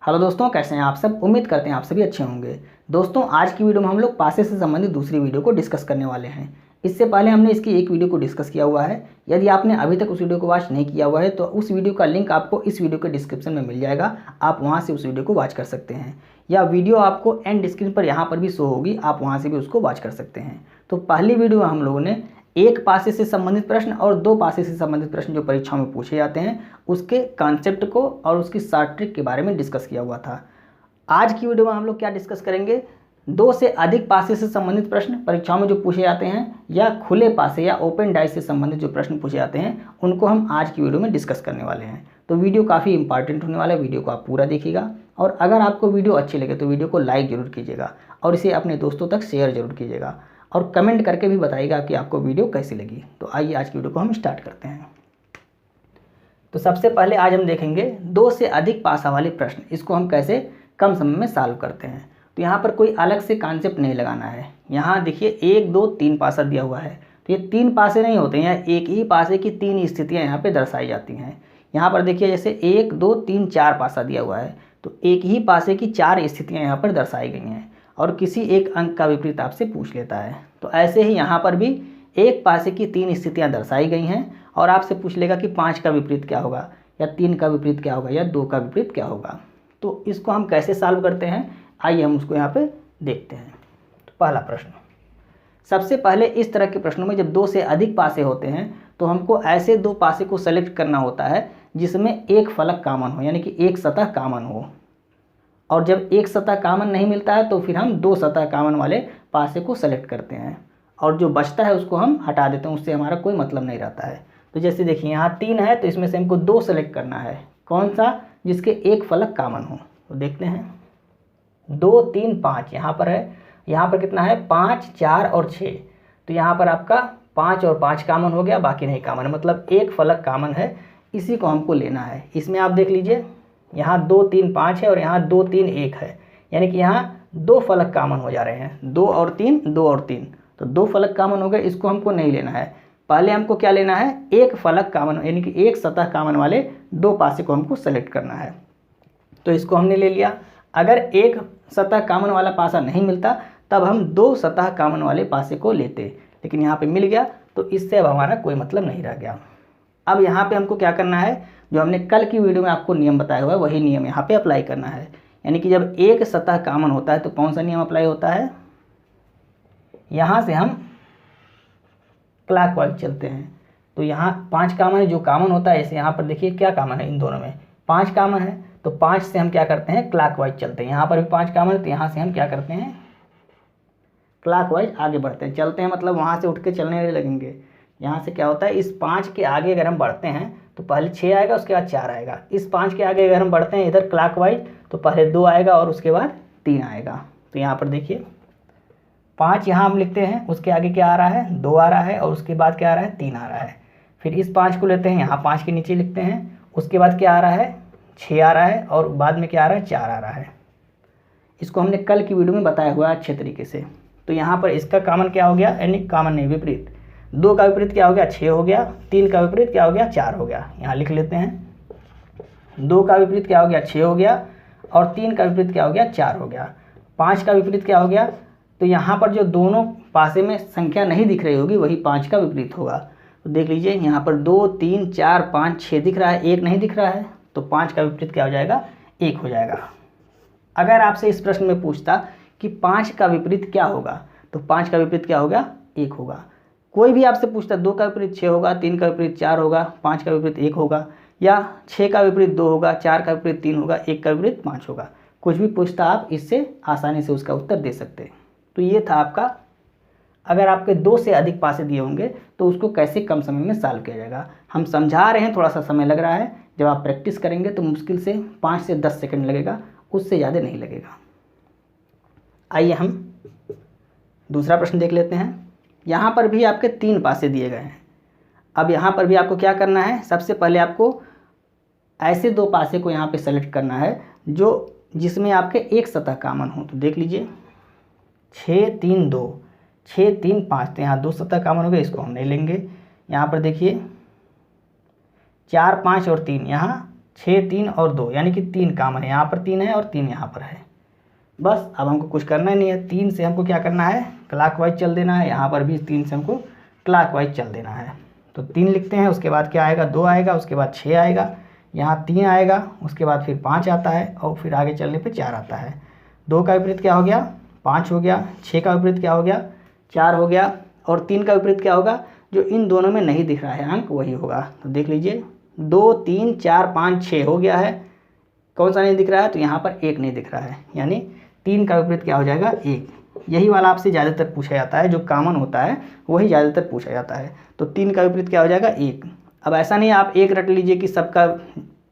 Hello दोस्तों, कैसे हैं आप सब। उम्मीद करते हैं आप सभी अच्छे होंगे। दोस्तों, आज की वीडियो में हम लोग पासे से संबंधित दूसरी वीडियो को डिस्कस करने वाले हैं। इससे पहले हमने इसकी एक वीडियो को डिस्कस किया हुआ है। यदि आपने अभी तक उस वीडियो को वॉच नहीं किया हुआ है तो उस वीडियो का लिंक आपको इस वीडियो के डिस्क्रिप्शन में मिल जाएगा। आप वहाँ से उस वीडियो को वॉच कर सकते हैं, या वीडियो आपको एंड स्क्रीन पर यहाँ पर भी शो होगी, आप वहाँ से भी उसको वॉच कर सकते हैं। तो पहली वीडियो में हम लोगों ने एक पासे से संबंधित प्रश्न और दो पासे से संबंधित प्रश्न जो परीक्षाओं में पूछे जाते हैं उसके कॉन्सेप्ट को और उसकी शॉर्ट ट्रिक के बारे में डिस्कस किया हुआ था। आज की वीडियो में हम लोग क्या डिस्कस करेंगे, दो से अधिक पासे से संबंधित प्रश्न परीक्षाओं में जो पूछे जाते हैं या खुले पासे या ओपन डाइस से संबंधित जो प्रश्न पूछे जाते हैं उनको हम आज की वीडियो में डिस्कस करने वाले हैं। तो वीडियो काफ़ी इंपॉर्टेंट होने वाला है, वीडियो को आप पूरा देखिएगा। और अगर आपको वीडियो अच्छी लगे तो वीडियो को लाइक ज़रूर कीजिएगा और इसे अपने दोस्तों तक शेयर जरूर कीजिएगा, और कमेंट करके भी बताइएगा कि आपको वीडियो कैसी लगी। तो आइए आज की वीडियो को हम स्टार्ट करते हैं। तो सबसे पहले आज हम देखेंगे दो से अधिक पासा वाले प्रश्न, इसको हम कैसे कम समय में सॉल्व करते हैं। तो यहाँ पर कोई अलग से कॉन्सेप्ट नहीं लगाना है। यहाँ देखिए 1 2 3 पासा दिया हुआ है, तो ये 3 पासे नहीं होते हैं, एक ही पासे की 3 स्थितियाँ यहाँ पे दर्शाई जाती हैं। यहाँ पर देखिए जैसे 1 2 3 4 पासा दिया हुआ है, तो एक ही पासे की 4 स्थितियाँ यहाँ पर दर्शाई गई हैं और किसी एक अंक का विपरीत आपसे पूछ लेता है। तो ऐसे ही यहाँ पर भी एक पासे की 3 स्थितियाँ दर्शाई गई हैं और आपसे पूछ लेगा कि 5 का विपरीत क्या होगा, या 3 का विपरीत क्या होगा, या 2 का विपरीत क्या होगा। तो इसको हम कैसे सॉल्व करते हैं, आइए हम उसको यहाँ पे देखते हैं। तो पहला प्रश्न, सबसे पहले इस तरह के प्रश्नों में जब दो से अधिक पासे होते हैं तो हमको ऐसे दो पासे को सेलेक्ट करना होता है जिसमें एक फलक कॉमन हो, यानी कि एक सतह कॉमन हो। और जब एक सतह कॉमन नहीं मिलता है तो फिर हम दो सतह कॉमन वाले पासे को सेलेक्ट करते हैं, और जो बचता है उसको हम हटा देते हैं, उससे हमारा कोई मतलब नहीं रहता है। तो जैसे देखिए यहाँ 3 है तो इसमें से हमको 2 सेलेक्ट करना है, कौन सा, जिसके एक फलक कॉमन हो। तो देखते हैं 2 3 5 यहाँ पर है, यहाँ पर कितना है 5 4 और 6। तो यहाँ पर आपका 5 और 5 कॉमन हो गया, बाकी नहीं कॉमन है, मतलब एक फलक कॉमन है, इसी को हमको लेना है। इसमें आप देख लीजिए यहाँ 2 3 5 है और यहाँ 2 3 1 है, यानी कि यहाँ 2 फलक कॉमन हो जा रहे हैं, 2 और 3 2 और 3, तो 2 फलक कॉमन हो गए। इसको हमको नहीं लेना है, पहले हमको क्या लेना है, एक फलक कॉमन, यानी कि एक सतह कॉमन वाले दो पासे को हमको सेलेक्ट करना है। तो इसको हमने ले लिया। अगर एक सतह कॉमन वाला पासा नहीं मिलता तब हम 2 सतह कॉमन वाले पासे को लेते, लेकिन यहाँ पे मिल गया तो इससे अब हमारा कोई मतलब नहीं रह गया। अब यहाँ पे हमको क्या करना है, जो हमने कल की वीडियो में आपको नियम बताया हुआ है वही नियम यहाँ पे अप्लाई करना है। यानी कि जब एक सतह कॉमन होता है तो कौन सा नियम अप्लाई होता है, यहाँ से हम क्लॉकवाइज चलते हैं। तो यहाँ 5 कॉमन है, जो कॉमन होता है, ऐसे यहाँ पर देखिए क्या कॉमन है, इन दोनों में 5 कॉमन है, तो 5 से हम क्या करते हैं, क्लॉकवाइज चलते हैं। यहाँ पर भी 5 कॉमन है तो यहाँ से हम क्या करते हैं, क्लॉकवाइज आगे बढ़ते हैं। चलते हैं मतलब वहाँ से उठ के चलने लगेंगे। यहाँ से क्या होता है, इस 5 के आगे अगर हम बढ़ते हैं तो पहले 6 आएगा, उसके बाद 4 आएगा। इस 5 के आगे अगर हम बढ़ते हैं इधर क्लॉकवाइज तो पहले 2 आएगा और उसके बाद 3 आएगा। तो यहाँ पर देखिए 5 यहाँ हम लिखते हैं, उसके आगे क्या आ रहा है, 2 आ रहा है, और उसके बाद क्या आ रहा है, 3 आ रहा है। फिर इस 5 को लेते हैं, यहाँ 5 के नीचे लिखते हैं, उसके बाद क्या आ रहा है, 6 आ रहा है, और बाद में क्या आ रहा है, 4 आ रहा है। इसको हमने कल की वीडियो में बताया हुआ है अच्छे तरीके से। तो यहाँ पर इसका कॉमन क्या हो गया, यानी कॉमन नहीं विपरीत, 2 का विपरीत क्या हो गया, 6 हो गया, 3 का विपरीत क्या हो गया, 4 हो गया। यहाँ लिख लेते हैं 2 का विपरीत क्या हो गया, 6 हो गया, और 3 का विपरीत क्या हो गया, 4 हो गया। 5 का विपरीत क्या हो गया, तो यहाँ पर जो दोनों पासे में संख्या नहीं दिख रही होगी वही 5 का विपरीत होगा। तो देख लीजिए यहाँ पर 2 3 4 5 6 दिख रहा है, 1 नहीं दिख रहा है, तो 5 का विपरीत क्या हो जाएगा, 1 हो जाएगा। अगर आपसे इस प्रश्न में पूछता कि 5 का विपरीत क्या होगा, तो 5 का विपरीत क्या होगा, 1 होगा। कोई भी आपसे पूछता 2 का विपरीत 6 होगा, 3 का विपरीत 4 होगा, 5 का विपरीत 1 होगा, या 6 का विपरीत 2 होगा, 4 का विपरीत 3 होगा, 1 का विपरीत 5 होगा, कुछ भी पूछता आप इससे आसानी से उसका उत्तर दे सकते हैं। तो ये था आपका, अगर आपके 2 से अधिक पासे दिए होंगे तो उसको कैसे कम समय में सॉल्व किया जाएगा। हम समझा रहे हैं, थोड़ा सा समय लग रहा है, जब आप प्रैक्टिस करेंगे तो मुश्किल से 5 से 10 सेकंड लगेगा, उससे ज़्यादा नहीं लगेगा। आइए हम दूसरा प्रश्न देख लेते हैं। यहाँ पर भी आपके 3 पासे दिए गए हैं। अब यहाँ पर भी आपको क्या करना है, सबसे पहले आपको ऐसे 2 पासे को यहाँ पे सेलेक्ट करना है जिसमें आपके एक सतह कॉमन हो। तो देख लीजिए 6 3 2, 6 3 5, तो यहाँ 2 सतह कॉमन हो गए, इसको हम नहीं लेंगे। यहाँ पर देखिए 4 5 और 3, यहाँ 6 3 और 2 यानी कि 3 कॉमन है, यहाँ पर 3 है और 3 यहाँ पर है। बस अब हमको कुछ करना ही नहीं है, 3 से हमको क्या करना है, क्लॉकवाइज चल देना है। यहाँ पर भी 3 से हमको क्लॉकवाइज चल देना है। तो 3 लिखते हैं, उसके बाद क्या आएगा, 2 आएगा, उसके बाद 6 आएगा, यहाँ 3 आएगा, उसके बाद फिर 5 आता है और फिर आगे चलने पे 4 आता है। 2 का विपरीत क्या हो गया, 5 हो गया। 6 का विपरीत क्या हो गया, 4 हो गया। और 3 का विपरीत क्या होगा, जो इन दोनों में नहीं दिख रहा है अंक वही होगा। तो देख लीजिए 2 3 4 5 6 हो गया है। कौन सा नहीं दिख रहा है, तो यहाँ पर 1 नहीं दिख रहा है, यानी 3 का विपरीत क्या हो जाएगा, 1। यही वाला आपसे ज़्यादातर पूछा जाता है, जो कॉमन होता है वही ज़्यादातर पूछा जाता है। तो 3 का विपरीत क्या हो जाएगा, 1। अब ऐसा नहीं आप 1 रट लीजिए कि सबका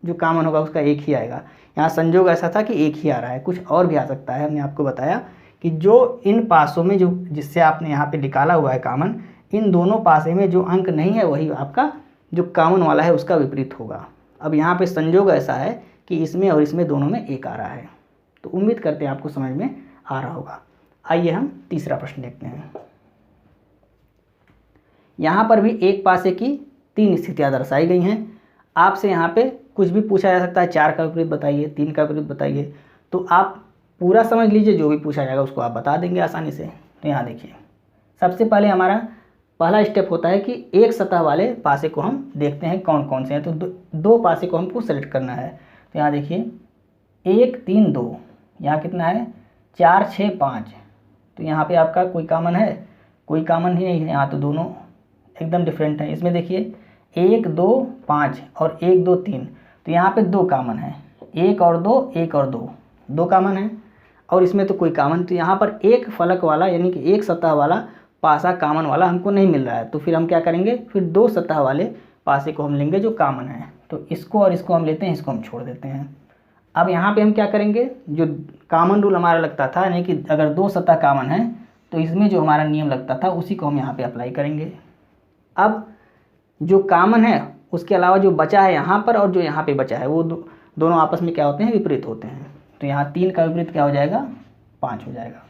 जो कॉमन होगा उसका 1 ही आएगा। यहाँ संजोग ऐसा था कि 1 ही आ रहा है, कुछ और भी आ सकता है। हमने आपको बताया कि जो इन पासों में जो जिससे आपने यहाँ पे निकाला हुआ है कॉमन, इन दोनों पासे में जो अंक नहीं है वही आपका जो कॉमन वाला है उसका विपरीत होगा। अब यहाँ पे संजोग ऐसा है कि इसमें और इसमें दोनों में 1 आ रहा है। तो उम्मीद करते हैं आपको समझ में आ रहा होगा। आइए हम तीसरा प्रश्न देखते हैं। यहाँ पर भी एक पासे की 3 स्थितियाँ दर्शाई गई हैं। आपसे यहाँ पे कुछ भी पूछा जा सकता है, 4 का विपरीत बताइए, 3 का विपरीत बताइए, तो आप पूरा समझ लीजिए, जो भी पूछा जाएगा उसको आप बता देंगे आसानी से। तो यहाँ देखिए, सबसे पहले हमारा पहला स्टेप होता है कि एक सतह वाले पासे को हम देखते हैं कौन कौन से हैं। तो दो पासे को हमको सेलेक्ट करना है। तो यहाँ देखिए 1 3 2, यहाँ कितना है, 4 6 5। तो यहाँ पे आपका कोई कॉमन है, कोई कॉमन ही नहीं है, यहाँ तो दोनों एकदम डिफरेंट है। इसमें देखिए 1 2 5 और 1 2 3, तो यहाँ पे 2 कॉमन है, 1 और 2, 1 और 2, 2 कॉमन है। और इसमें तो कोई कॉमन, तो यहाँ पर एक फलक वाला यानी कि एक सतह वाला पासा कॉमन वाला हमको नहीं मिल रहा है। तो फिर हम क्या करेंगे, फिर 2 सतह वाले पासे को हम लेंगे जो कॉमन है। तो इसको और इसको हम लेते हैं, इसको हम छोड़ देते हैं। अब यहाँ पे हम क्या करेंगे, जो कॉमन रूल हमारा लगता था, यानी कि अगर 2 सतह कॉमन है तो इसमें जो हमारा नियम लगता था उसी को हम यहाँ पे अप्लाई करेंगे। अब जो कॉमन है उसके अलावा जो बचा है यहाँ पर और जो यहाँ पे बचा है वो दोनों आपस में क्या होते हैं, विपरीत होते हैं। तो यहाँ 3 का विपरीत क्या हो जाएगा, 5 हो जाएगा।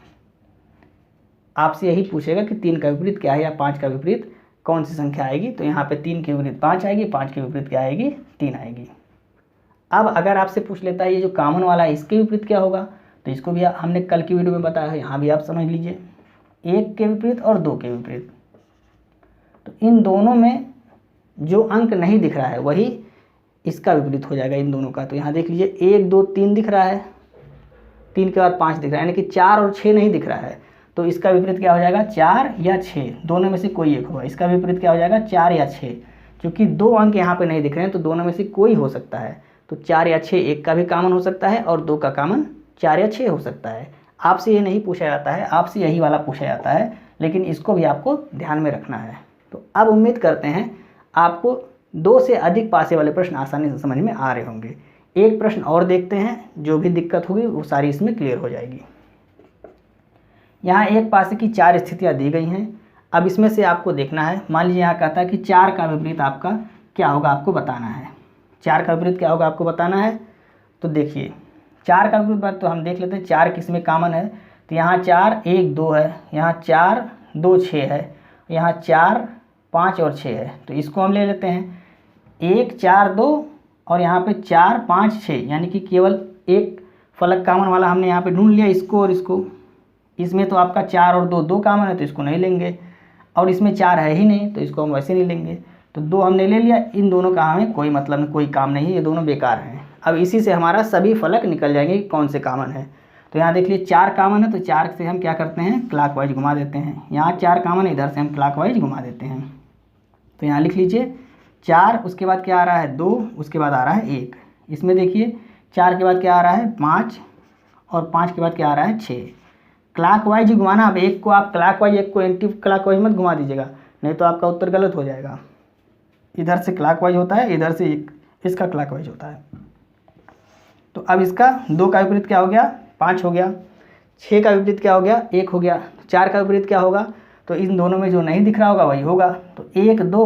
आपसे यही पूछेगा कि 3 का विपरीत क्या है या 5 का विपरीत कौन सी संख्या आएगी। तो यहाँ पे 3 के विपरीत 5 आएगी, 5 के विपरीत क्या आएगी, 3 आएगी। अब अगर आपसे पूछ लेता है ये जो कॉमन वाला है इसके विपरीत क्या होगा, तो इसको भी हमने कल की वीडियो में बताया है, यहाँ भी आप समझ लीजिए। 1 के विपरीत और 2 के विपरीत, तो इन दोनों में जो अंक नहीं दिख रहा है वही इसका विपरीत हो जाएगा इन दोनों का। तो यहाँ देख लीजिए 1 2 3 दिख रहा है, 3 के बाद 5 दिख रहा है, यानी कि 4 और 6 नहीं दिख रहा है। तो इसका विपरीत क्या हो जाएगा, 4 या 6, दोनों में से कोई एक होगा। इसका विपरीत क्या हो जाएगा, 4 या 6, क्योंकि 2 अंक यहाँ पे नहीं दिख रहे हैं तो दोनों में से कोई हो सकता है। तो 4 या 6 एक का भी कॉमन हो सकता है और 2 का कॉमन 4 या 6 हो सकता है। आपसे ये नहीं पूछा जाता है, आपसे यही वाला पूछा जाता है, लेकिन इसको भी आपको ध्यान में रखना है। तो अब उम्मीद करते हैं आपको 2 से अधिक पासे वाले प्रश्न आसानी से समझ में आ रहे होंगे। एक प्रश्न और देखते हैं, जो भी दिक्कत होगी वो सारी इसमें क्लियर हो जाएगी। यहाँ एक पासे की 4 स्थितियाँ दी गई हैं। अब इसमें से आपको देखना है, मान लीजिए यहाँ कहता है कि 4 का विपरीत आपका क्या होगा, आपको बताना है। 4 का विपरीत क्या होगा आपको बताना है। तो देखिए 4 का विपरीत तो हम देख लेते हैं 4 किस में कॉमन है। तो यहाँ 4 1 2 है, यहाँ 4 2 6 है, यहाँ 4 5 और 6 है। तो इसको हम ले लेते हैं 1 4 2 और यहाँ पे 4 5 6, यानी कि केवल एक फलक कॉमन वाला हमने यहाँ पे ढूंढ लिया, इसको और इसको। इसमें तो आपका 4 और 2 कॉमन है तो इसको नहीं लेंगे, और इसमें 4 है ही नहीं तो इसको हम वैसे नहीं लेंगे। तो 2 हमने ले लिया, इन दोनों का हमें कोई मतलब नहीं, कोई काम नहीं है, ये दोनों बेकार हैं। अब इसी से हमारा सभी फलक निकल जाएंगे कि कौन से कॉमन है। तो यहाँ देख लीजिए 4 कॉमन है तो 4 से हम क्या करते हैं, क्लॉकवाइज घुमा देते हैं। यहाँ 4 कॉमन है, इधर से हम क्लॉकवाइज घुमा देते हैं। तो यहाँ लिख लीजिए 4, उसके बाद क्या आ रहा है 2, उसके बाद आ रहा है 1। इसमें देखिए 4 के बाद क्या आ रहा है 5 और 5 के बाद क्या आ रहा है 6। क्लॉकवाइज ही घुमाना। अब एक को आप क्लॉकवाइज, एक को एंटी क्लॉकवाइज मत घुमा दीजिएगा, नहीं तो आपका उत्तर गलत हो जाएगा। इधर से क्लॉकवाइज होता है, इधर से इसका क्लॉकवाइज होता है। तो अब इसका 2 का विपरीत क्या हो गया, 5 हो गया। 6 का विपरीत क्या हो गया, 1 हो गया। 4 का विपरीत क्या होगा, तो इन दोनों में जो नहीं दिख रहा होगा वही होगा। तो 1 2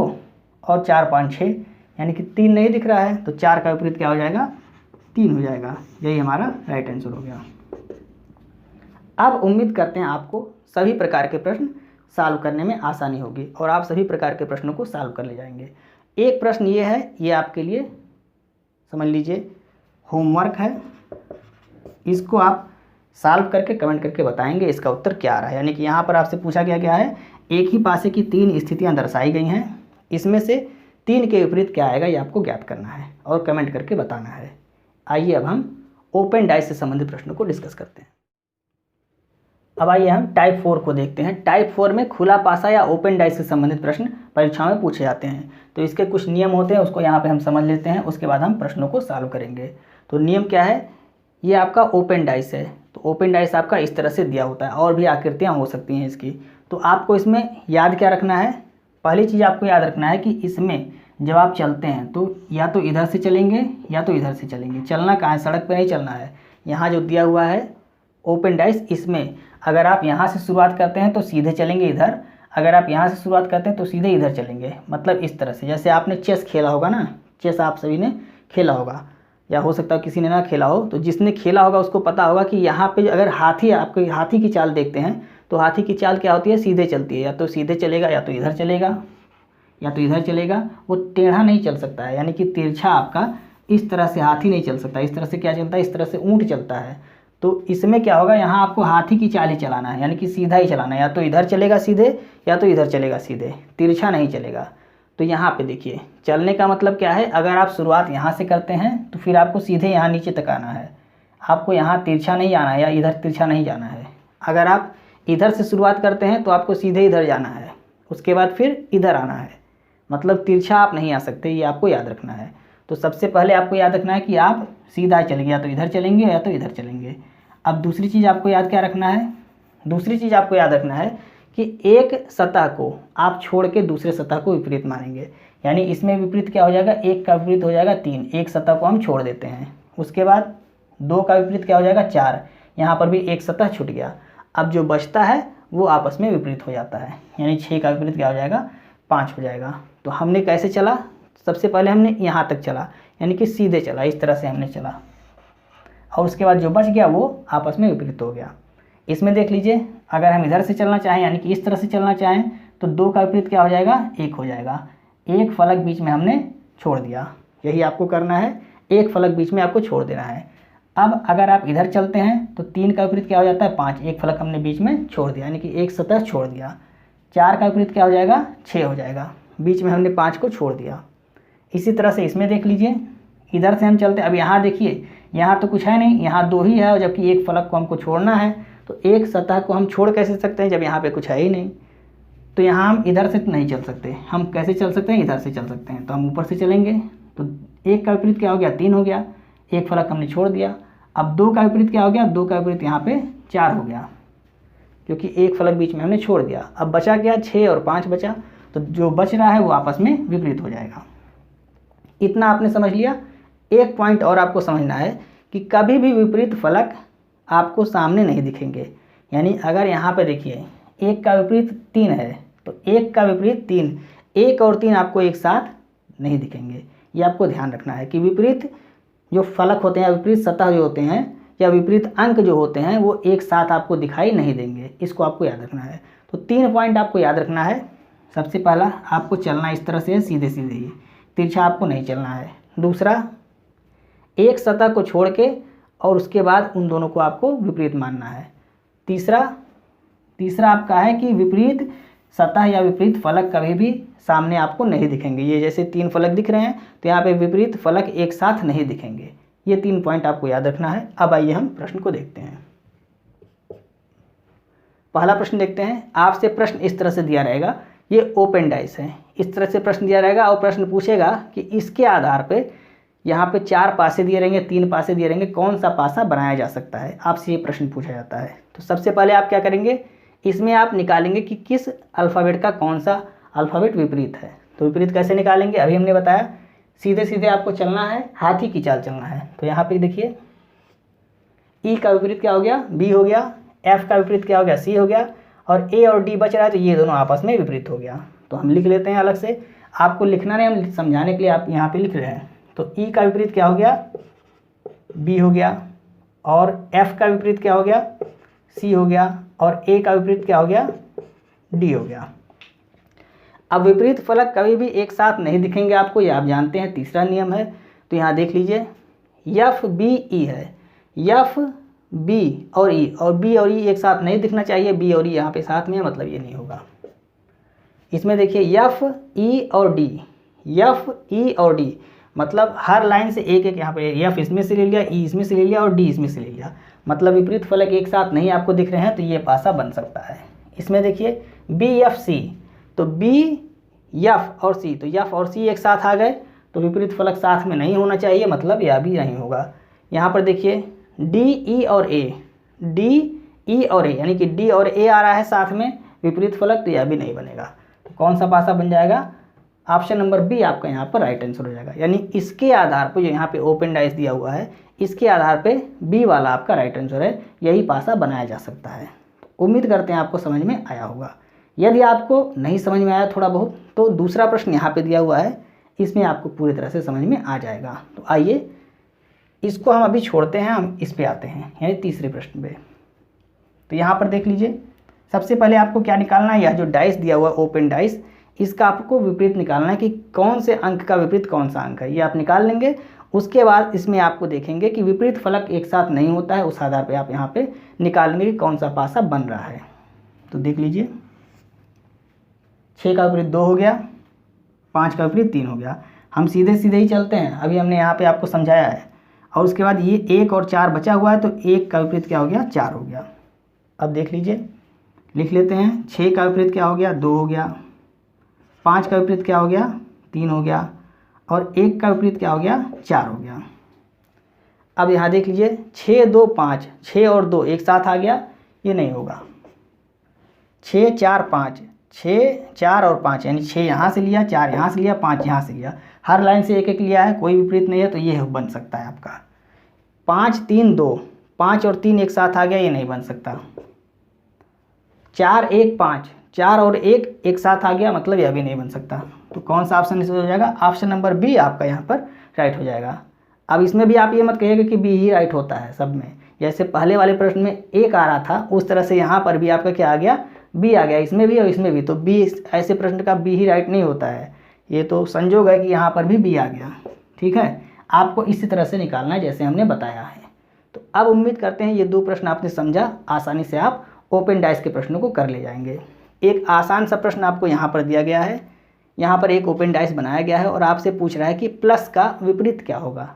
और 4 5 6, यानी कि 3 नहीं दिख रहा है, तो 4 का विपरीत क्या हो जाएगा, 3 हो जाएगा। यही हमारा राइट आंसर हो गया। अब उम्मीद करते हैं आपको सभी प्रकार के प्रश्न सॉल्व करने में आसानी होगी और आप सभी प्रकार के प्रश्नों को सॉल्व कर ले जाएंगे। एक प्रश्न ये है, ये आपके लिए समझ लीजिए होमवर्क है, इसको आप सॉल्व करके कमेंट करके बताएंगे इसका उत्तर क्या आ रहा है। यानी कि यहाँ पर आपसे पूछा गया है एक ही पासे की 3 स्थितियाँ दर्शाई गई हैं, इसमें से 3 के विपरीत क्या आएगा ये आपको ज्ञात करना है और कमेंट करके बताना है। आइए अब हम ओपन डाइस से संबंधित प्रश्नों को डिस्कस करते हैं। अब आइए हम टाइप 4 को देखते हैं। टाइप 4 में खुला पासा या ओपन डाइस से संबंधित प्रश्न परीक्षा में पूछे जाते हैं। तो इसके कुछ नियम होते हैं, उसको यहाँ पे हम समझ लेते हैं, उसके बाद हम प्रश्नों को सॉल्व करेंगे। तो नियम क्या है, ये आपका ओपन डाइस है, तो ओपन डाइस आपका इस तरह से दिया होता है और भी आकृतियाँ हो सकती हैं इसकी। तो आपको इसमें याद क्या रखना है, पहली चीज़ आपको याद रखना है कि इसमें जब आप चलते हैं तो या तो इधर से चलेंगे या तो इधर से चलेंगे। चलना कहाँ है, सड़क पे नहीं चलना है। यहाँ जो दिया हुआ है ओपन डाइस, इसमें अगर आप यहाँ से शुरुआत करते हैं तो सीधे चलेंगे इधर, अगर आप यहाँ से शुरुआत करते हैं तो सीधे इधर चलेंगे। मतलब इस तरह से, जैसे आपने चेस खेला होगा ना, चेस आप सभी ने खेला होगा या हो सकता है किसी ने ना खेला हो, तो जिसने खेला होगा उसको पता होगा कि यहाँ पे अगर हाथी, आपको हाथी की चाल देखते हैं तो हाथी की चाल क्या होती है, सीधे चलती है। या तो सीधे चलेगा या तो इधर चलेगा या तो इधर चलेगा, वो टेढ़ा नहीं चल सकता है, यानी कि तिरछा आपका इस तरह से हाथी नहीं चल सकता। इस तरह से क्या चलता है, इस तरह से ऊँट चलता है। तो इसमें क्या होगा, यहाँ आपको हाथी की चाल ही चलाना है, यानी कि सीधा ही चलाना है, या तो इधर चलेगा सीधे या तो इधर चलेगा सीधे, तिरछा नहीं चलेगा। तो यहाँ पे देखिए चलने का मतलब क्या है, अगर आप शुरुआत यहाँ से करते हैं तो फिर आपको सीधे यहाँ नीचे तक आना है, आपको यहाँ तिरछा नहीं आना है या इधर तिरछा नहीं जाना है। अगर आप इधर से शुरुआत करते हैं तो आपको सीधे इधर जाना है, उसके बाद फिर इधर आना है, मतलब तिरछा आप नहीं आ सकते, ये आपको याद रखना है। तो सबसे पहले आपको याद रखना है कि आप सीधा चलेंगे, या तो इधर चलेंगे या तो इधर चलेंगे। अब दूसरी चीज़ आपको याद क्या रखना है, दूसरी चीज़ आपको याद रखना है कि एक सतह को आप छोड़ के दूसरे सतह को विपरीत मानेंगे। यानी इसमें विपरीत क्या हो जाएगा, एक का विपरीत हो जाएगा 3, एक सतह को हम छोड़ देते हैं। उसके बाद 2 का विपरीत क्या हो जाएगा 4, यहाँ पर भी एक सतह छूट गया। अब जो बचता है वो आपस में विपरीत हो जाता है, यानी 6 का विपरीत क्या हो जाएगा 5 हो जाएगा। तो हमने कैसे चला, सबसे पहले हमने यहाँ तक चला, यानी कि सीधे चला, इस तरह से हमने चला, और उसके बाद जो बच गया वो आपस में विपरीत हो गया। इसमें देख लीजिए, अगर हम इधर से चलना चाहें यानी कि इस तरह से चलना चाहें तो 2 का विपरीत क्या हो जाएगा 1 हो जाएगा। एक फलक बीच में हमने छोड़ दिया, यही आपको करना है, एक फलक बीच में आपको छोड़ देना है। अब अगर आप इधर चलते हैं तो 3 का विपरीत क्या हो जाता है 5, एक फलक हमने बीच में छोड़ दिया, यानी कि एक सतह छोड़ दिया। 4 का विपरीत क्या हो जाएगा 6 हो जाएगा, बीच में हमने 5 को छोड़ दिया। इसी तरह से इसमें देख लीजिए, इधर से हम चलते, अब यहाँ देखिए यहाँ तो कुछ है नहीं, यहाँ 2 ही है, और जबकि एक फलक को हमको छोड़ना है, तो एक सतह को हम छोड़ कैसे सकते हैं जब यहाँ पे कुछ है ही नहीं। तो यहाँ हम इधर से नहीं चल सकते, हम कैसे चल सकते हैं, इधर से चल सकते हैं। तो हम ऊपर से चलेंगे, तो 1 का विपरीत क्या हो गया 3 हो गया, एक फलक हमने छोड़ दिया। अब 2 का विपरीत क्या हो गया, 2 का विपरीत यहाँ पे 4 हो गया, क्योंकि एक फलक बीच में हमने छोड़ दिया। अब बचा क्या 6 और 5 बचा, तो जो बच रहा है वो आपस में विपरीत हो जाएगा। इतना आपने समझ लिया। एक पॉइंट और आपको समझना है कि कभी भी विपरीत फलक आपको सामने नहीं दिखेंगे। यानी अगर यहाँ पे देखिए 1 का विपरीत 3 है, तो 1 का विपरीत 3, 1 और 3 आपको एक साथ नहीं दिखेंगे। ये आपको ध्यान रखना है कि विपरीत जो फलक होते हैं, विपरीत सतह जो होते हैं या विपरीत अंक जो होते हैं वो एक साथ आपको दिखाई नहीं देंगे, इसको आपको याद रखना है। तो 3 पॉइंट आपको याद रखना है। सबसे पहला, आपको चलना इस तरह से सीधे सीधे ही, तिरछा आपको नहीं चलना है। दूसरा, एक सतह को छोड़ के और उसके बाद उन दोनों को आपको विपरीत मानना है। तीसरा आपका है कि विपरीत सतह या विपरीत फलक कभी भी सामने आपको नहीं दिखेंगे। ये जैसे 3 फलक दिख रहे हैं तो यहाँ पे विपरीत फलक एक साथ नहीं दिखेंगे। ये 3 पॉइंट आपको याद रखना है। अब आइए हम प्रश्न को देखते हैं। पहला प्रश्न देखते हैं। आपसे प्रश्न इस तरह से दिया रहेगा, ये ओपन डाइस है, इस तरह से प्रश्न दिया रहेगा और प्रश्न पूछेगा कि इसके आधार पे यहाँ पे 4 पासे दिए रहेंगे, 3 पासे दिए रहेंगे, कौन सा पासा बनाया जा सकता है, आपसे ये प्रश्न पूछा जाता है। तो सबसे पहले आप क्या करेंगे, इसमें आप निकालेंगे कि किस अल्फ़ाबेट का कौन सा अल्फ़ाबेट विपरीत है। तो विपरीत कैसे निकालेंगे, अभी हमने बताया, सीधे सीधे आपको चलना है, हाथी की चाल चलना है। तो यहाँ पे देखिए ई का विपरीत क्या हो गया बी हो गया, एफ का विपरीत क्या हो गया सी हो गया, और ए और डी बच रहा है तो ये दोनों आपस में विपरीत हो गया। तो हम लिख लेते हैं अलग से, आपको लिखना नहीं, हम समझाने के लिए आप यहाँ पे लिख रहे हैं। तो ई का विपरीत क्या हो गया बी हो गया, और एफ का विपरीत क्या हो गया सी हो गया, और ए का विपरीत क्या हो गया डी हो गया। अब विपरीत फलक कभी भी एक साथ नहीं दिखेंगे आपको, ये आप जानते हैं, तीसरा नियम है। तो तो यहाँ देख लीजिए एफ बी ई है, एफ बी और ई, और बी और ई एक साथ नहीं दिखना चाहिए, बी और ई यहाँ पे साथ में है, मतलब ये नहीं होगा। इसमें देखिए एफ ई और डी, एफ ई और डी, मतलब हर लाइन से एक एक यहाँ पे एफ इसमें से ले लिया, ई इसमें से ले लिया और डी इसमें से ले लिया, मतलब विपरीत फलक एक साथ नहीं आपको दिख रहे हैं, तो ये पासा बन सकता है। इसमें देखिए बी एफ सी, तो बी एफ और सी, तो एफ और सी एक साथ आ गए, तो विपरीत फलक साथ में नहीं होना चाहिए, मतलब यह भी नहीं होगा। यहाँ पर देखिए डी ई और ए, डी ई और ए, यानी कि डी और ए आ रहा है साथ में विपरीत फलक, तो यह भी नहीं बनेगा। तो कौन सा पासा बन जाएगा? ऑप्शन नंबर बी आपका यहाँ पर राइट आंसर हो जाएगा। यानी इसके आधार पर जो यहाँ पे ओपन डाइस दिया हुआ है, इसके आधार पे बी वाला आपका राइट आंसर है, यही पासा बनाया जा सकता है। उम्मीद करते हैं आपको समझ में आया होगा। यदि आपको नहीं समझ में आया थोड़ा बहुत, तो दूसरा प्रश्न यहाँ पे दिया हुआ है, इसमें आपको पूरी तरह से समझ में आ जाएगा। तो आइए इसको हम अभी छोड़ते हैं, हम इस पे आते हैं, यानी तीसरे प्रश्न पे। तो यहाँ पर देख लीजिए, सबसे पहले आपको क्या निकालना है, यह जो डाइस दिया हुआ है ओपन डाइस, इसका आपको विपरीत निकालना है कि कौन से अंक का विपरीत कौन सा अंक है, ये आप निकाल लेंगे। उसके बाद इसमें आपको देखेंगे कि विपरीत फलक एक साथ नहीं होता है, उस आधार पे आप यहाँ पे निकालेंगे कि कौन सा पासा बन रहा है। तो देख लीजिए 6 का विपरीत 2 हो गया, 5 का विपरीत 3 हो गया। हम सीधे सीधे ही चलते हैं, अभी हमने यहाँ पे आपको समझाया है। और उसके बाद ये 1 और 4 बचा हुआ है, तो 1 का विपरीत क्या हो गया? 4 हो गया। अब देख लीजिए, लिख लेते हैं। 6 का विपरीत क्या हो गया? 2 हो गया। 5 का विपरीत क्या हो गया? 3 हो गया। और 1 का विपरीत क्या हो गया? 4 हो गया। अब यहाँ देख लीजिए 6 2 5, 6 और 2 एक साथ आ गया, ये नहीं होगा। 6 4 5, 6 4 और 5, यानी 6 यहाँ से लिया, 4 यहाँ से लिया, 5 यहाँ से लिया, हर लाइन से एक एक लिया है, कोई विपरीत नहीं है, तो ये बन सकता है आपका। 5 3 2, 5 और 3 एक साथ आ गया, ये नहीं बन सकता। 4 1 5, 4 और 1 एक साथ आ गया, मतलब यह भी नहीं बन सकता। तो कौन सा ऑप्शन इसमें हो जाएगा? ऑप्शन नंबर बी आपका यहाँ पर राइट हो जाएगा। अब इसमें भी आप ये मत कहिएगा कि बी ही राइट होता है सब में, जैसे पहले वाले प्रश्न में एक आ रहा था, उस तरह से यहाँ पर भी आपका क्या आ गया? बी आ गया, इसमें भी और इसमें भी। तो बी, ऐसे प्रश्न का बी ही राइट नहीं होता है, ये तो संजोग है कि यहाँ पर भी बी आ गया। ठीक है, आपको इसी तरह से निकालना है जैसे हमने बताया है। तो अब उम्मीद करते हैं ये 2 प्रश्न आपने समझा, आसानी से आप ओपन डाइस के प्रश्नों को कर ले जाएंगे। एक आसान सा प्रश्न आपको यहाँ पर दिया गया है, यहाँ पर एक ओपन डाइस बनाया गया है और आपसे पूछ रहा है कि प्लस का विपरीत क्या होगा।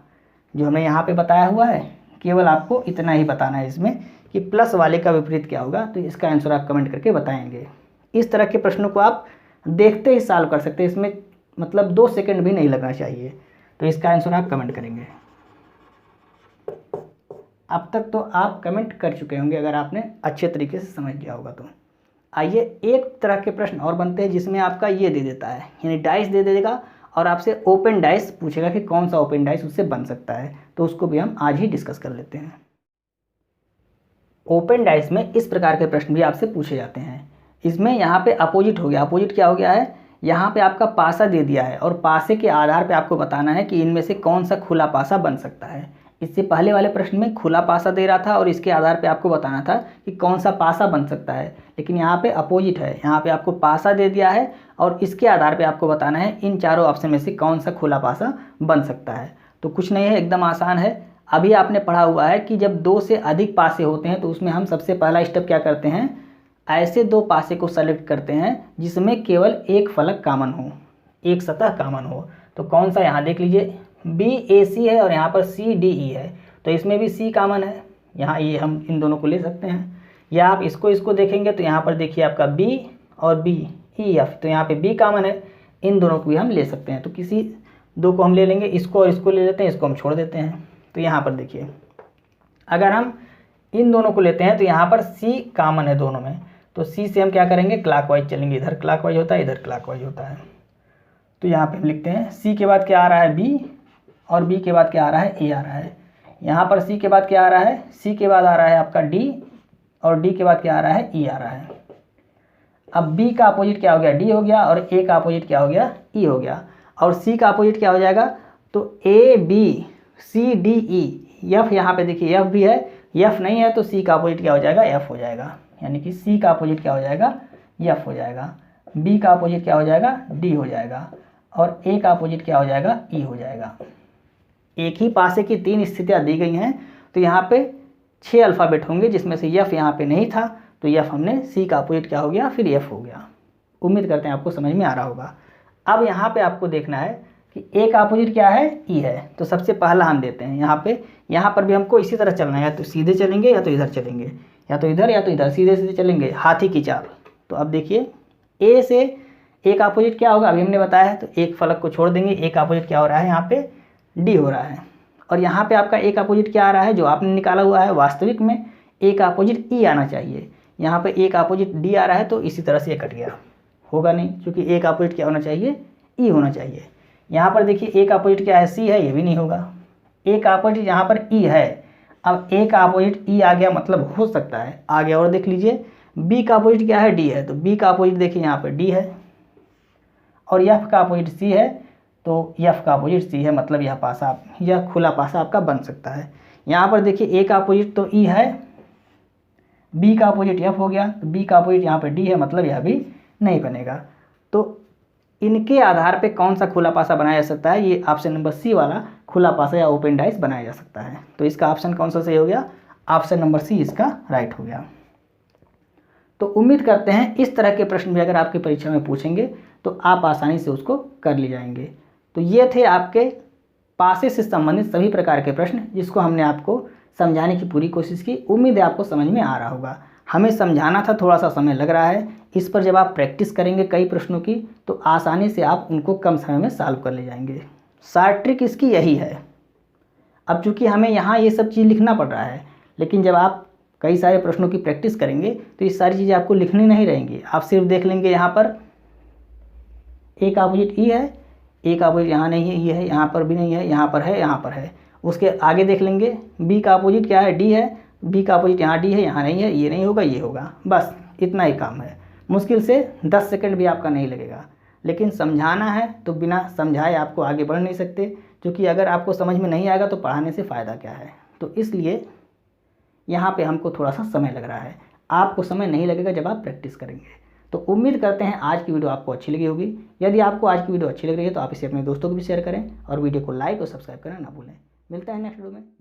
जो हमें यहाँ पे बताया हुआ है, केवल आपको इतना ही बताना है इसमें कि प्लस वाले का विपरीत क्या होगा। तो इसका आंसर आप कमेंट करके बताएंगे। इस तरह के प्रश्नों को आप देखते ही सॉल्व कर सकते हैं, इसमें मतलब 2 सेकंड भी नहीं लगना चाहिए। तो इसका आंसर आप कमेंट करेंगे। अब तक तो आप कमेंट कर चुके होंगे अगर आपने अच्छे तरीके से समझ लिया होगा। तो आइए एक तरह के प्रश्न और बनते हैं जिसमें आपका ये दे देता है, यानी डाइस दे देगा और आपसे ओपन डाइस पूछेगा कि कौन सा ओपन डाइस उससे बन सकता है। तो उसको भी हम आज ही डिस्कस कर लेते हैं। ओपन डाइस में इस प्रकार के प्रश्न भी आपसे पूछे जाते हैं। इसमें यहाँ पे अपोजिट हो गया। अपोजिट क्या हो गया है? यहाँ पे आपका पासा दे दिया है और पासे के आधार पे आपको बताना है कि इनमें से कौन सा खुला पासा बन सकता है। इससे पहले वाले प्रश्न में खुला पासा दे रहा था और इसके आधार पे आपको बताना था कि कौन सा पासा बन सकता है, लेकिन यहाँ पे अपोजिट है। यहाँ पे आपको पासा दे दिया है और इसके आधार पे आपको बताना है इन चारों ऑप्शन में से कौन सा खुला पासा बन सकता है। तो कुछ नहीं है, एकदम आसान है। अभी आपने पढ़ा हुआ है कि जब 2 से अधिक पासे होते हैं तो उसमें हम सबसे पहला स्टेप क्या करते हैं? ऐसे 2 पासे को सेलेक्ट करते हैं जिसमें केवल एक फलक कॉमन हो, एक सतह कॉमन हो। तो कौन सा? यहाँ देख लीजिए BAC है और यहाँ पर CDE है, तो इसमें भी C कॉमन है। यहाँ ये हम इन दोनों को ले सकते हैं। या आप इसको देखेंगे तो यहाँ पर देखिए आपका B और BEF, तो यहाँ पे B कॉमन है, इन दोनों को भी हम ले सकते हैं। तो किसी 2 को हम ले लेंगे, इसको और इसको ले लेते हैं, इसको हम छोड़ देते हैं। तो यहाँ पर देखिए अगर हम इन दोनों को लेते हैं तो यहाँ पर C कॉमन है दोनों में, तो C से हम क्या करेंगे? क्लॉकवाइज चलेंगे। इधर क्लॉकवाइज होता है, इधर क्लॉकवाइज होता है। तो यहाँ पे हम लिखते हैं C के बाद क्या आ रहा है? B, और B के बाद क्या आ रहा है? A आ रहा है। यहाँ पर C के बाद क्या आ रहा है? C के बाद आ रहा है आपका D, और D के बाद क्या आ रहा है? E आ रहा है। अब B का अपोजिट क्या हो गया? D हो गया, और A का अपोजिट क्या हो गया? E हो गया। और C का अपोजिट क्या हो जाएगा? तो ABCDE, F यहाँ पे देखिए F भी है, F नहीं है तो C का अपोजिट क्या हो जाएगा? F हो जाएगा। यानी कि C का अपोजिट क्या हो जाएगा? F हो जाएगा। B का अपोजिट क्या हो जाएगा? D हो जाएगा। और A का अपोजिट क्या हो जाएगा? E हो जाएगा। एक ही पासे की 3 स्थितियाँ दी गई हैं, तो यहाँ पे 6 अल्फ़ाबेट होंगे, जिसमें से एफ यहाँ पे नहीं था, तो एफ हमने सी का अपोजिट क्या हो गया, फिर एफ हो गया। उम्मीद करते हैं आपको समझ में आ रहा होगा। अब यहाँ पे आपको देखना है कि ए का अपोजिट क्या है, ई है, तो सबसे पहला हम देते हैं यहाँ पे। यहाँ पर भी हमको इसी तरह चलना है, या तो सीधे चलेंगे या तो इधर चलेंगे, या तो इधर या तो इधर, सीधे सीधे चलेंगे, हाथी की चाल। तो अब देखिए ए से ए का अपोजिट क्या होगा, अभी हमने बताया है, तो एक फलक को छोड़ देंगे, ए का अपोजिट क्या हो रहा है, यहाँ पे डी हो रहा है। और यहाँ पे आपका ए का अपोजिट क्या आ रहा है, जो आपने निकाला हुआ है, वास्तविक में ए का अपोजिट ई आना चाहिए। यहाँ पे ए का अपोजिट डी आ रहा है, तो इसी तरह से ये कट गया, होगा नहीं, क्योंकि ए का अपोजिट क्या होना चाहिए, ई होना चाहिए। यहाँ पर देखिए ए का अपोजिट क्या है, सी है, ये भी नहीं होगा। ए का अपोजिट यहाँ पर ई है, अब ए का अपोजिट ई आ गया, मतलब हो सकता है आ गया। और देख लीजिए बी का अपोजिट क्या है, डी है, तो बी का अपोजिट देखिए यहाँ पर डी है, और एफ का अपोजिट सी है, तो एफ का अपोजिट सी है, मतलब यह पासा, यह खुला पासा आपका बन सकता है। यहाँ पर देखिए ए का अपोजिट तो ई है, बी का अपोजिट एफ हो गया, तो बी का अपोजिट यहाँ पर डी है, मतलब यह भी नहीं बनेगा। तो इनके आधार पे कौन सा खुला पासा बनाया जा सकता है, ये ऑप्शन नंबर सी वाला खुला पासा या ओपन डाइस बनाया जा सकता है। तो इसका ऑप्शन कौन सा सही हो गया, ऑप्शन नंबर सी इसका राइट हो गया। तो उम्मीद करते हैं इस तरह के प्रश्न भी अगर आपकी परीक्षा में पूछेंगे तो आप आसानी से उसको कर ले जाएंगे। तो ये थे आपके पासे से संबंधित सभी प्रकार के प्रश्न, जिसको हमने आपको समझाने की पूरी कोशिश की। उम्मीद है आपको समझ में आ रहा होगा। हमें समझाना था, थोड़ा सा समय लग रहा है। इस पर जब आप प्रैक्टिस करेंगे कई प्रश्नों की, तो आसानी से आप उनको कम समय में सॉल्व कर ले जाएंगे। शॉर्ट ट्रिक इसकी यही है। अब चूँकि हमें यहाँ ये सब चीज़ लिखना पड़ रहा है, लेकिन जब आप कई सारे प्रश्नों की प्रैक्टिस करेंगे तो ये सारी चीज़ें आपको लिखनी नहीं रहेंगी। आप सिर्फ देख लेंगे यहाँ पर ए का अपोजिट ई है, ए का अपोजिट यहाँ नहीं है, ये है, यहाँ पर भी नहीं है, यहाँ पर है, यहाँ पर है। उसके आगे देख लेंगे बी का अपोजिट क्या है, डी है, बी का अपोजिट यहाँ डी है, यहाँ नहीं है, ये नहीं होगा, ये होगा। बस इतना ही काम है। मुश्किल से 10 सेकंड भी आपका नहीं लगेगा। लेकिन समझाना है तो बिना समझाए आपको आगे बढ़ नहीं सकते, क्योंकि अगर आपको समझ में नहीं आएगा तो पढ़ाने से फ़ायदा क्या है। तो इसलिए यहाँ पे हमको थोड़ा सा समय लग रहा है। आपको समय नहीं लगेगा जब आप प्रैक्टिस करेंगे। तो उम्मीद करते हैं आज की वीडियो आपको अच्छी लगी होगी। यदि आपको आज की वीडियो अच्छी लग रही है तो आप इसे अपने दोस्तों को भी शेयर करें, और वीडियो को लाइक और सब्सक्राइब करना ना भूलें। मिलता है नेक्स्ट वीडियो में।